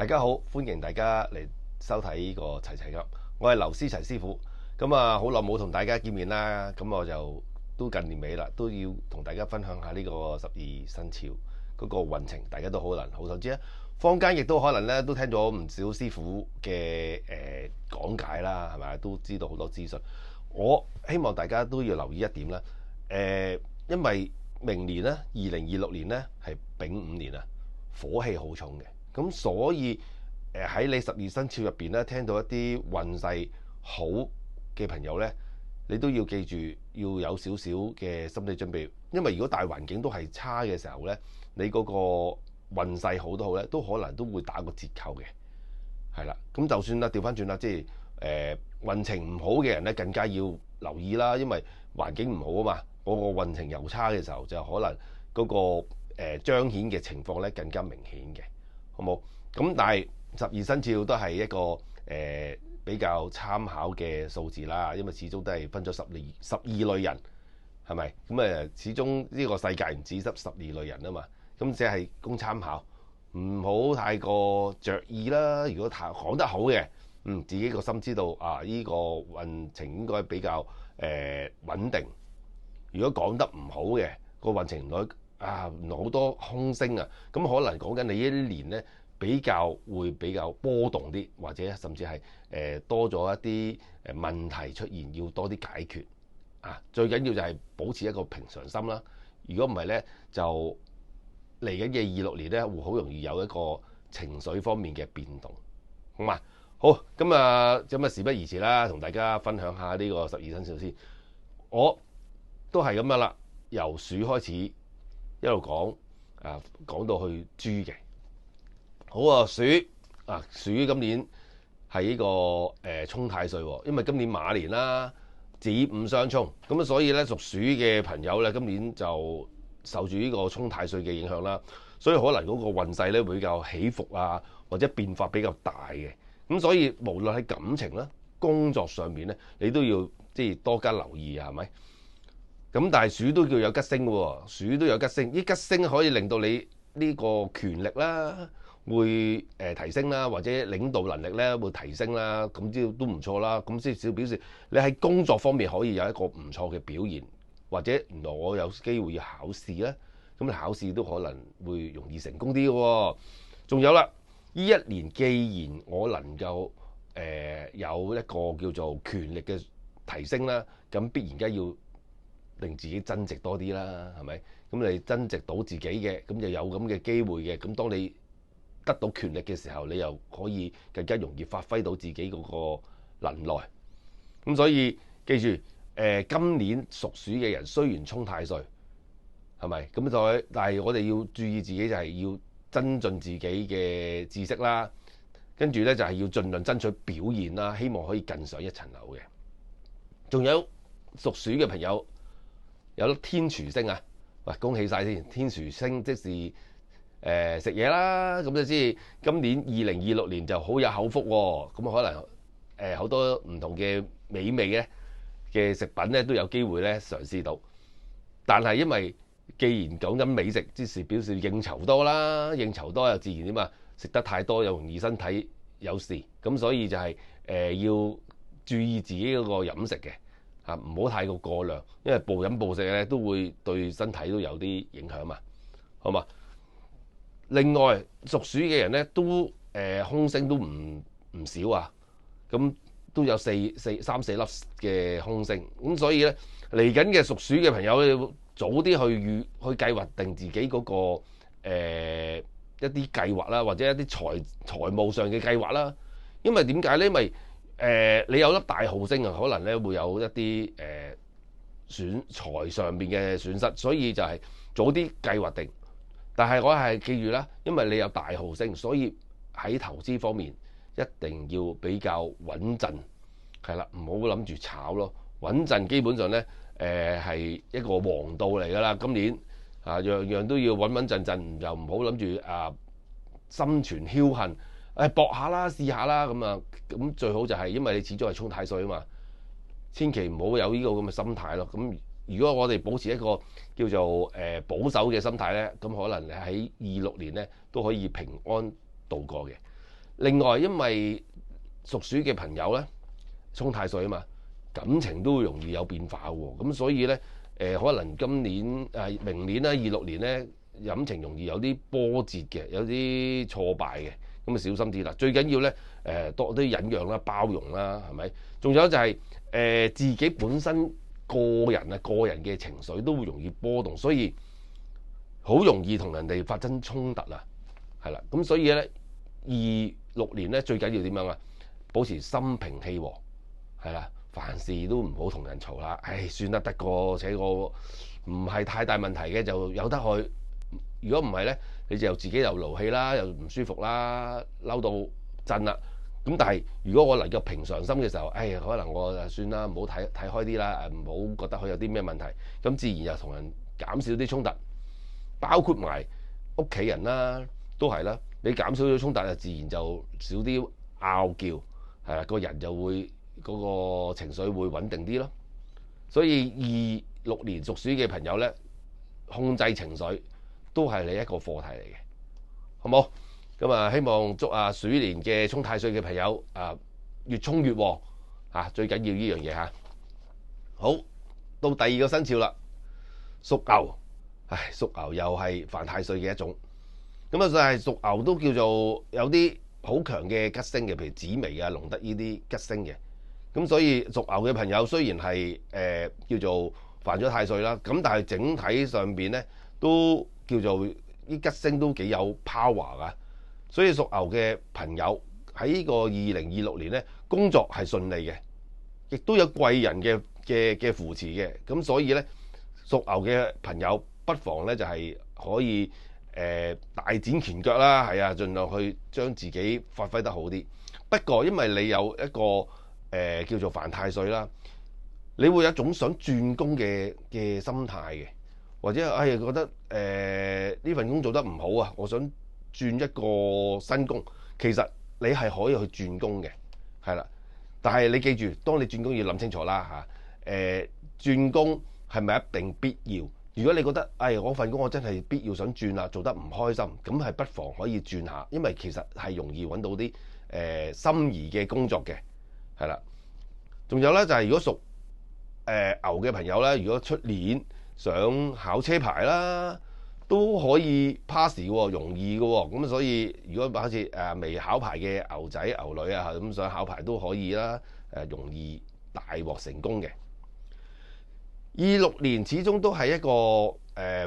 大家好，歡迎大家嚟收睇呢個齊齊噏，我係劉思齊師傅。咁啊，好耐冇同大家見面啦，咁我就都近年尾啦，都要同大家分享下呢個十二生肖嗰個運程，大家都可能好想知啊。坊間亦都可能咧都聽咗唔少師傅嘅講解啦，係咪？都知道好多資訊。我希望大家都要留意一點啦，因為明年咧2026年咧係丙午年啊，火氣好重嘅。咁所以喺你十二生肖入邊咧，聽到一啲運勢好嘅朋友咧，你都要記住要有少少嘅心理準備，因為如果大環境都係差嘅時候咧，你嗰個運勢好都好咧，都可能都會打個折扣嘅，係啦。咁就算啦，調翻轉啦，即係運程唔好嘅人咧，更加要留意啦，因為環境唔好啊嘛，嗰個運程又差嘅時候，就可能嗰個彰顯嘅情況咧更加明顯嘅。好冇？咁但係十二生肖都係一個比較參考嘅數字啦，因為始終都係分咗十二類人，係咪？咁始終呢個世界唔止得12類人啊嘛，咁只係供參考，唔好太過着意啦。如果講得好嘅，自己個心知道啊，呢個運程應該比較穩定。如果講得唔好嘅，個運程率原來好多空星啊，咁可能講緊你呢一年咧比較波動啲，或者甚至係多咗一啲問題出現，要多啲解決啊。最緊要就係保持一個平常心啦。如果唔係咧，就嚟緊嘅26年咧，會好容易有一個情緒方面嘅變動，好嘛？好，咁啊，事不宜遲啦，同大家分享下呢個十二生肖先。我都係咁樣啦，由鼠開始一路講到去豬嘅。好啊，鼠今年係呢個沖太歲喎，因為今年馬年啦，子午相沖，咁所以咧屬鼠嘅朋友咧，今年就受住呢個沖太歲嘅影響啦，所以可能嗰個運勢咧會比較起伏啊，或者變化比較大嘅。咁所以無論喺感情啦、工作上面咧，你都要即係多加留意啊，係咪？咁但係鼠都叫有吉星喎，鼠都有吉星，呢吉星可以令到你呢個權力啦會提升啦，或者領導能力咧會提升啦，咁都唔錯啦。咁即係表示你喺工作方面可以有一個唔錯嘅表現，或者原來我有機會要考試咧，咁你考試都可能會容易成功啲嘅喎。仲有啦，呢一年既然我能夠有一個叫做權力嘅提升啦，咁必然梗要令自己增值多啲啦，係咪？咁你增值到自己嘅，咁就有咁嘅機會嘅。咁當你得到權力嘅時候，你又可以更加容易發揮到自己嗰個能耐。咁所以記住，今年屬鼠嘅人雖然沖太歲，係咪？咁但係我哋要注意自己就係要增進自己嘅知識啦，跟住咧就係要盡量爭取表現啦，希望可以更上一層樓嘅。仲有屬鼠嘅朋友，有粒天廚星啊！喂，恭喜晒先！天廚星即是食嘢啦，咁就知今年2026年就好有口福喎。咁可能好多唔同嘅美味嘅食品咧都有機會咧嘗試到。但係因為既然講緊美食，即是表示應酬多啦，應酬多又自然點啊？食得太多又容易身體有事，咁所以就係要注意自己嗰個飲食嘅。唔好太過量，因為暴飲暴食咧都會對身體都有啲影響嘛，好嘛？另外屬鼠嘅人咧都空星都唔少啊，咁都有三四粒嘅空星，咁所以咧嚟緊嘅屬鼠嘅朋友要早啲去計劃定自己嗰個一啲計劃啦，或者一啲財務上嘅計劃啦，因為點解咧？因為你有粒大號星啊，可能咧會有一啲損財上邊嘅損失，所以就係早啲計劃定。但係我係記住啦，因為你有大號星，所以喺投資方面一定要比較穩陣，係啦，唔好諗住炒咯。穩陣基本上咧係一個王道嚟㗎啦。今年樣樣都要穩穩陣陣，又唔好諗住心存僥倖。搏下啦，試下啦，咁最好就係因為你始終係沖太歲啊嘛，千祈唔好有呢個咁嘅心態咯。咁如果我哋保持一個叫做保守嘅心態咧，咁可能你喺26年咧都可以平安度過嘅。另外，因為屬鼠嘅朋友咧，沖太歲啊嘛，感情都會容易有變化喎。咁所以咧，可能今年明年啦，26年咧，感情容易有啲波折嘅，有啲挫敗嘅，咁啊小心啲啦。最緊要咧，多啲忍讓啦、包容啦，係咪？仲有就係、自己本身個人嘅情緒都會容易波動，所以好容易同人哋發生衝突啊，係啦。咁所以咧，26年咧最緊要點樣啊？保持心平氣和，係啦，凡事都唔好同人嘈啦。唉，算啦，得過且過，唔係太大問題嘅就由得去。如果唔係咧，你就自己又勞氣啦，又唔舒服啦，嬲到震啦。咁但係如果我能夠平常心嘅時候，唉，可能我就算啦，唔好睇開啲啦，唔好覺得佢有啲咩問題，咁自然又同人減少啲衝突，包括埋屋企人啦，都係啦。你減少咗衝突，就自然就少啲拗撬。係啦，個人就會嗰個情緒會穩定啲咯。所以26年屬鼠嘅朋友咧，控制情緒都係你一個課題嚟嘅，好冇？咁啊，希望祝鼠年嘅沖太歲嘅朋友越沖越旺嚇，最緊要呢樣嘢嚇。好，到第二個生肖啦，屬牛。屬牛又係犯太歲嘅一種。咁啊，就係屬牛都叫做有啲好強嘅吉星嘅，譬如紫微啊、龍德呢啲吉星嘅。咁所以屬牛嘅朋友雖然係叫做犯咗太歲啦，咁但係整體上邊咧都叫做啲吉星都幾有 power 噶。所以屬牛嘅朋友喺呢個2026年咧，工作係順利嘅，亦都有貴人嘅扶持嘅。咁所以咧，屬牛嘅朋友不妨咧就係可以大展拳腳啦，係啊，盡量去將自己發揮得好啲。不過因為你有一個叫做犯太歲啦，你會有一種想轉工嘅心態嘅，或者覺得呢份工做得唔好啊，我想轉一個新工。其實你係可以去轉工嘅，係啦。但係你記住，當你轉工要諗清楚啦嚇。轉工係咪一定必要？如果你覺得我份工我真係必要想轉啦，做得唔開心，咁係不妨可以轉下，因為其實係容易揾到啲心儀嘅工作嘅，係啦。仲有咧就係如果屬牛嘅朋友咧，如果出年想考車牌啦，都可以 pass 喎，容易嘅喎。咁所以如果好似未考牌嘅牛仔牛女啊，咁想考牌都可以啦，容易大獲成功嘅。26年始終都係一個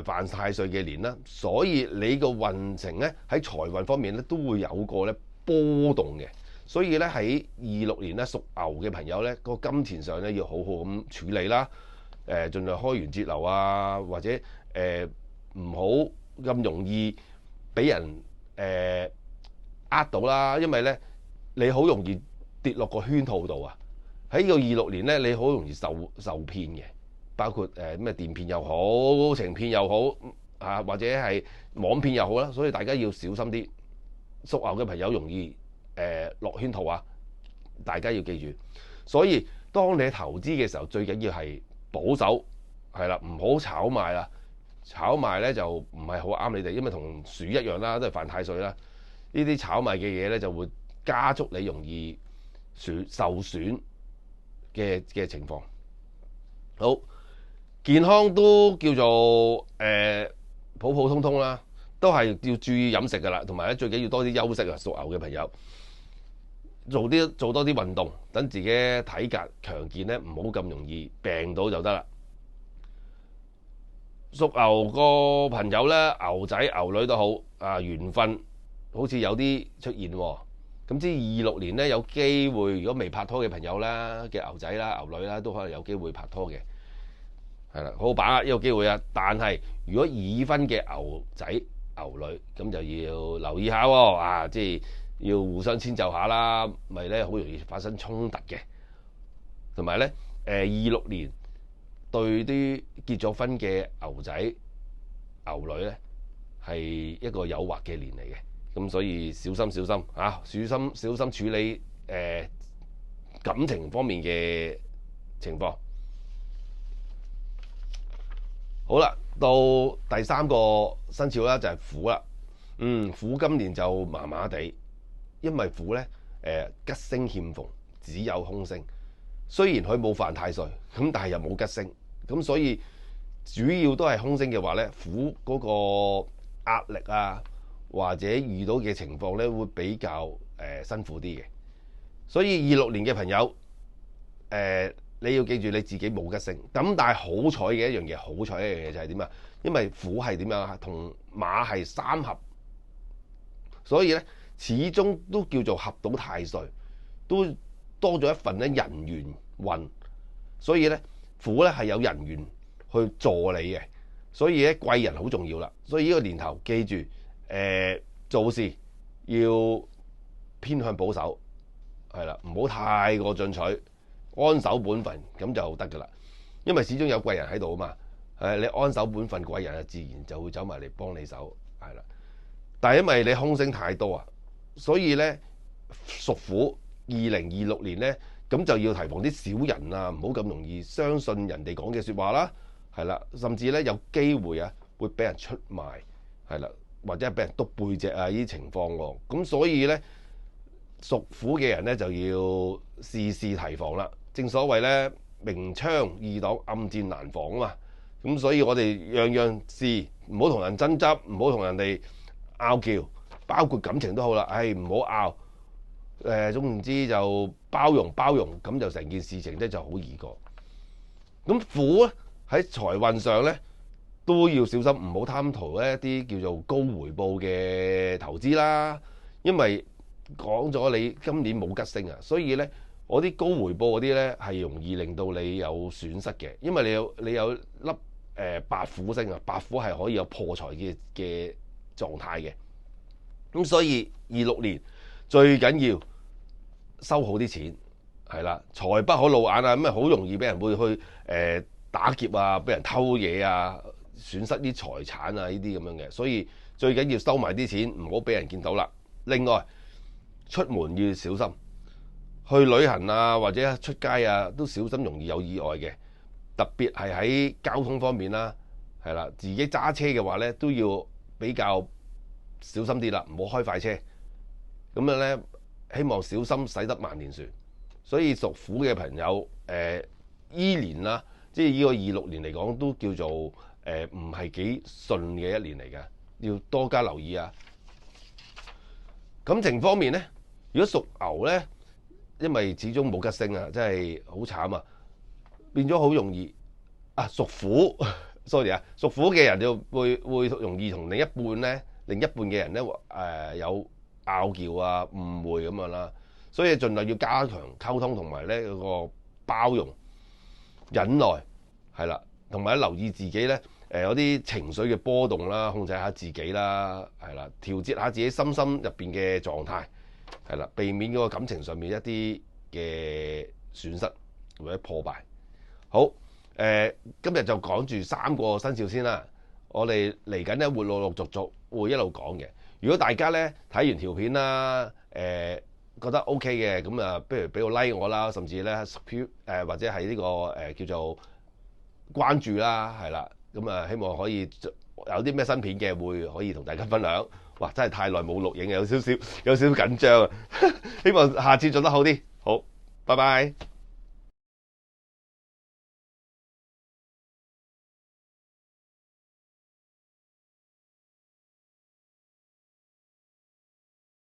犯太歲嘅年啦，所以你個運程咧喺財運方面咧都會有個咧波動嘅。所以咧喺26年咧屬牛嘅朋友咧，個金錢上咧要好好咁處理啦，盡量開源節流啊，或者唔好咁容易俾人呃到啦，因為咧你好容易跌落個圈套度啊。喺呢個26年咧，你好容易受騙嘅。包括咩電騙又好，情騙又好或者係網騙又好啦，所以大家要小心啲。屬牛嘅朋友容易落圈套啊，大家要記住。所以當你投資嘅時候，最緊要係保守，係啦，唔好炒賣啦。炒賣咧就唔係好啱你哋，因為同鼠一樣啦，都係犯太歲啦。呢啲炒賣嘅嘢咧就會加速你容易受損嘅情況。好。健康都叫做普普通通啦，都係要注意飲食噶啦，同埋咧最緊要多啲休息啊！屬牛嘅朋友做多啲運動，等自己體格強健咧，唔好咁容易病到就得啦。屬牛個朋友咧，牛仔牛女都好緣分好似有啲出現喎。咁至26年咧有機會，如果未拍拖嘅朋友啦嘅牛仔啦牛女啦，都可能有機會拍拖嘅。係啦，好好把握呢個機會啊！但係如果已婚嘅牛仔牛女咁就要留意下喎，即係要互相遷就下啦，咪咧好容易發生衝突嘅。同埋咧26年對啲結咗婚嘅牛仔牛女咧係一個誘惑嘅年嚟嘅，咁所以小心小心處理感情方面嘅情況。好啦，到第三個生肖啦，就係虎啦。虎今年就麻麻地，因為虎咧吉星欠逢，只有凶星。雖然佢冇犯太歲，咁但係又冇吉星，咁所以主要都係凶星嘅話咧，虎嗰個壓力啊，或者遇到嘅情況咧，會比較辛苦啲嘅。所以26年嘅朋友，你要記住你自己冇吉星。咁但係好彩嘅一樣嘢，好彩一樣嘢就係點啊？因為虎係點樣啊？同馬係三合，所以咧始終都叫做合到太歲，都多咗一份咧人緣運。所以咧虎咧係有人緣去助你嘅，所以咧貴人好重要啦。所以呢個年頭記住，做事要偏向保守，係啦，唔好太過進取，安守本分咁就得噶啦。因為始終有貴人喺度啊嘛，你安守本分，貴人啊自然就會走埋嚟幫你手，係啦。但係因為你凶星太多啊，所以咧屬虎2026年咧，咁就要提防啲小人啊，唔好咁容易相信人哋講嘅説話啦，係啦，甚至咧有機會啊會俾人出賣，係啦，或者係俾人篤背脊啊呢啲情況喎。咁所以咧屬虎嘅人咧就要事事提防啦。正所謂咧明槍易擋，暗箭難防啊嘛。咁所以我哋樣樣事唔好同人爭執，唔好同人哋拗撬，包括感情都好啦。唔好拗。總之就包容，咁就成件事情咧就好易過。咁虎咧喺財運上咧都要小心，唔好貪圖一啲叫做高回報嘅投資啦。因為講咗你今年冇吉星啊，所以咧我啲高回報嗰啲咧係容易令到你有損失嘅。因為你有粒白虎星啊，白虎係可以有破財嘅狀態嘅。咁所以26年最緊要收好啲錢，係啦，財不可露眼啊，咁啊好容易俾人會去打劫啊，俾人偷嘢啊，損失啲財產啊呢啲咁樣嘅。所以最緊要收埋啲錢，唔好俾人見到啦。另外出門要小心，去旅行啊或者出街啊都小心，容易有意外嘅。特別係喺交通方面啦，係啦，自己揸車嘅話咧都要比較小心啲啦，唔好開快車。咁樣咧，希望小心駛得萬年船。所以屬虎嘅朋友，依年啦，即係呢個26年嚟講，都叫做唔係幾順嘅一年嚟嘅，要多加留意啊。感情方面咧，如果屬牛咧，因為始終冇吉星啊，真係好慘啊，變咗好容易啊。屬虎，sorry 啊，屬虎嘅人就會容易同另一半嘅人咧有拗撬啊、誤會咁樣啦。所以盡量要加強溝通，同埋咧嗰個包容、忍耐，係啦，同埋留意自己咧有啲情緒嘅波動啦，控制下自己啦，係啦，調節下自己心入邊嘅狀態，係啦，避免嗰個感情上面一啲嘅損失或者破敗。好，今日就講住3個生肖先啦。我哋嚟緊咧會陸續會一路講嘅。如果大家咧睇完條片啦，覺得 OK 嘅，咁啊，不如俾個 like 我啦，甚至咧或者係呢個叫做關注啦，係啦，咁啊，希望可以有啲咩新片嘅會可以同大家分享。哇，真係太耐冇錄影，有少少緊張啊！希望下次做得好啲。好，拜拜。